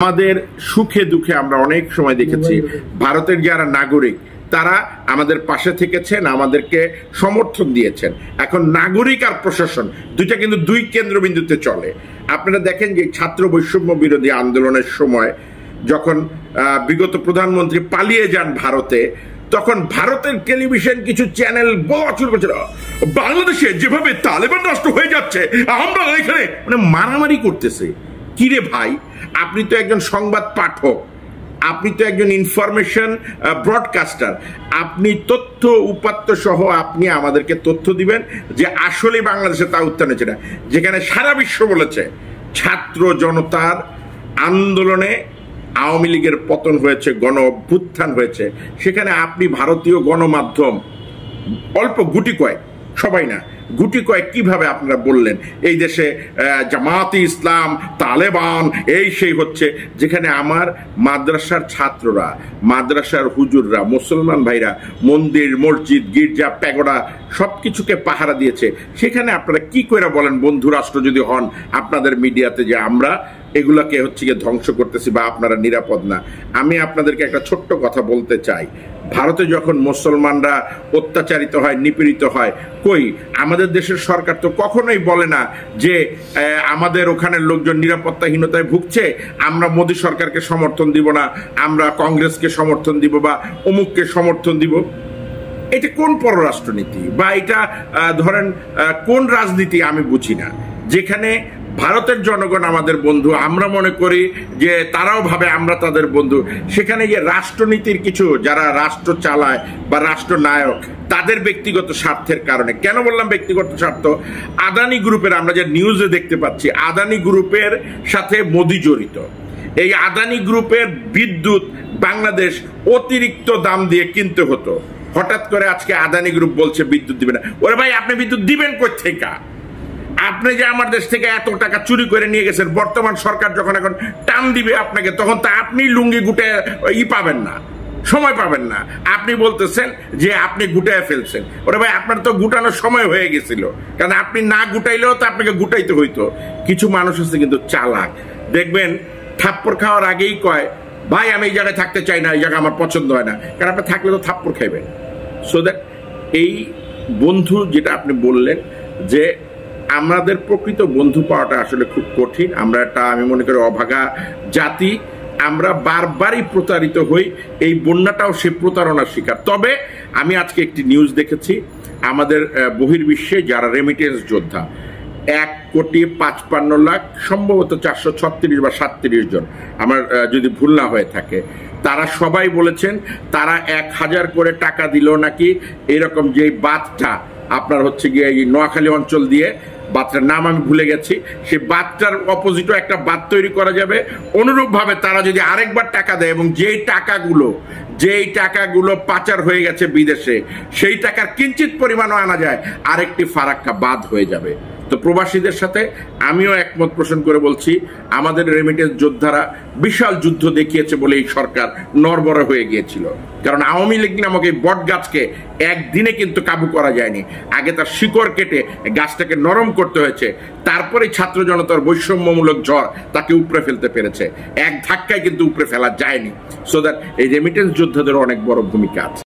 আমাদের সুখে দুঃখে আমরা অনেক সময় দেখেছি ভারতের যারা নাগরিক তারা আমাদের পাশে থেকেছেন, আমাদেরকে সমর্থন দিয়েছেন। এখন নাগরিক আর প্রশাসন দুইটা কিন্তু দুই কেন্দ্রবিন্দুতে চলে। আপনারা দেখেন যে ছাত্র বৈষম্য বিরোধী আন্দোলনের সময় যখন বিগত প্রধানমন্ত্রী পালিয়ে যান ভারতে, তখন ভারতের টেলিভিশন কিছু চ্যানেল বলা শুরু করছিল বাংলাদেশে যেভাবে তালেবান রাষ্ট্র হয়ে যাচ্ছে আমরা এখানে মানে মারামারি করতেছে। কিরে ভাই, আপনি তো একজন সংবাদ পাঠক, আপনি তো একজন ইনফরমেশন ব্রডকাস্টার, আপনি তথ্য উপাত্ত সহ আপনি আমাদেরকে তথ্য দিবেন যে আসলে বাংলাদেশে তা উত্থান হয়েছে না। যেখানে সারা বিশ্ব বলেছে ছাত্র জনতার আন্দোলনে আওয়ামী লীগের পতন হয়েছে, গণ অভ্যুত্থান হয়েছে, সেখানে আপনি ভারতীয় গণমাধ্যম অল্প গুটি কয়েক, সবাই না গুটি কয়েক, কিভাবে আপনারা বললেন এই দেশে জামাতে ইসলাম তালেবান এই সেই হচ্ছে, যেখানে আমার মাদ্রাসার ছাত্ররা, মাদ্রাসার হুজুররা, মুসলমান ভাইরা মন্দির মসজিদ গির্জা প্যাগোডা সবকিছুকে পাহারা দিয়েছে। সেখানে আপনারা কি করে বলেন বন্ধু রাষ্ট্র যদি হন আপনাদের মিডিয়াতে যে আমরা এগুলাকে হচ্ছে গিয়ে ধ্বংস করতেছি বা আপনারা নিরাপদ না। আমি আপনাদেরকে একটা ছোট্ট কথা বলতে চাই, ভারতে যখন মুসলমানরা অত্যাচারিত হয়, নিপীড়িত হয়, কই আমাদের দেশের সরকার তো কখনোই বলে না যে আমাদের ওখানের লোকজন নিরাপত্তাহীনতায় ভুগছে, আমরা মোদী সরকারকে সমর্থন দিব না, আমরা কংগ্রেসকে সমর্থন দিব বা অমুককে সমর্থন দিব। এটা কোন পররাষ্ট্রনীতি বা এটা ধরেন কোন রাজনীতি আমি বুঝি না। যেখানে ভারতের জনগণ আমাদের বন্ধু, আমরা মনে করি যে তারাও ভাবে আমরা তাদের বন্ধু, সেখানে যে রাষ্ট্রনীতির কিছু যারা রাষ্ট্র চালায় বা রাষ্ট্রনায়ক তাদের ব্যক্তিগত স্বার্থের কারণে, কেন বললাম ব্যক্তিগত স্বার্থ, আদানি গ্রুপের আমরা যে নিউজে দেখতে পাচ্ছি আদানি গ্রুপের সাথে মোদি জড়িত। এই আদানি গ্রুপের বিদ্যুৎ বাংলাদেশ অতিরিক্ত দাম দিয়ে কিনতে হতো, হঠাৎ করে আজকে আদানি গ্রুপ বলছে বিদ্যুৎ দিবে না। ওরে ভাই, আপনি বিদ্যুৎ দিবেন কই থেকে? আপনি যে আমার দেশ থেকে এত টাকা চুরি করে নিয়ে গেছেন, বর্তমান সরকার যখন এখন টান দিবে আপনাকে, তখন তো আপনি লুঙ্গি গুটে পাবেন না, সময় পাবেন না। আপনি বলতেছেন যে আপনি গুটায় ফেলছেন। ওরে ভাই, আপনার তো গুটানোর সময় হয়ে গেছিল, কারণ আপনি না গুটাইলেও তো আপনাকে গুটাইতে হইতো। কিছু মানুষ আছে কিন্তু চালাক, দেখবেন থাপ্পড় খাওয়ার আগেই কয় ভাই আমি এই জায়গায় থাকতে চাই না, এই জায়গা আমার পছন্দ হয় না, কারণ আপনি থাকলে তো থাপ্পড় খাইবেন। সো দ্যাট এই বন্ধু যেটা আপনি বললেন যে আমাদের প্রকৃত বন্ধু পাওয়াটা আসলে খুব কঠিন। আমরা একটা, আমি মনে করি, অভাগা জাতি, আমরা বারবারই প্রতারিত হই, এই বন্যাটাও সে প্রতারণার শিকার। তবে আমি আজকে একটি নিউজ দেখেছি, আমাদের বহির্বিশ্বে যারা রেমিটেন্স যোদ্ধা 1,55,00,000, সম্ভবত 436 বা 37 জন, আমার যদি ভুল না হয়ে থাকে, তারা সবাই বলেছেন তারা 1000 করে টাকা দিল নাকি এরকম, যে বাঁধটা আপনার হচ্ছে গিয়ে এই নোয়াখালী অঞ্চল দিয়ে, বাঁধটার নাম আমি ভুলে গেছি, সেই বাঁধটার অপোজিটও একটা বাঁধ তৈরি করা যাবে। অনুরূপভাবে তারা যদি আরেকবার টাকা দেয় এবং যেই টাকাগুলো পাচার হয়ে গেছে বিদেশে, সেই টাকার কিঞ্চিত পরিমাণও আনা যায়, আরেকটি ফারাক্কা বাঁধ হয়ে যাবে। তো প্রবাসীদের সাথে আমিও একমত পোষণ করে বলছি, আমাদের রেমিটেন্স যোদ্ধারা বিশাল যুদ্ধ দেখিয়েছে বলে এই সরকার নড়বড়ে হয়ে গিয়েছিল। কারণ আওয়ামী লীগ নামক এই বট গাছকে একদিনে কিন্তু কাবু করা যায়নি, আগে তার শিকড় কেটে গাছটাকে নরম করতে হয়েছে, তারপরে ছাত্র জনতার বৈষম্যমূলক ঝড় তাকে উপড়ে ফেলতে পেরেছে, এক ধাক্কায় কিন্তু উপড়ে ফেলা যায়নি। সো দ্যাট এই রেমিটেন্স যোদ্ধাদের অনেক বড় ভূমিকা আছে।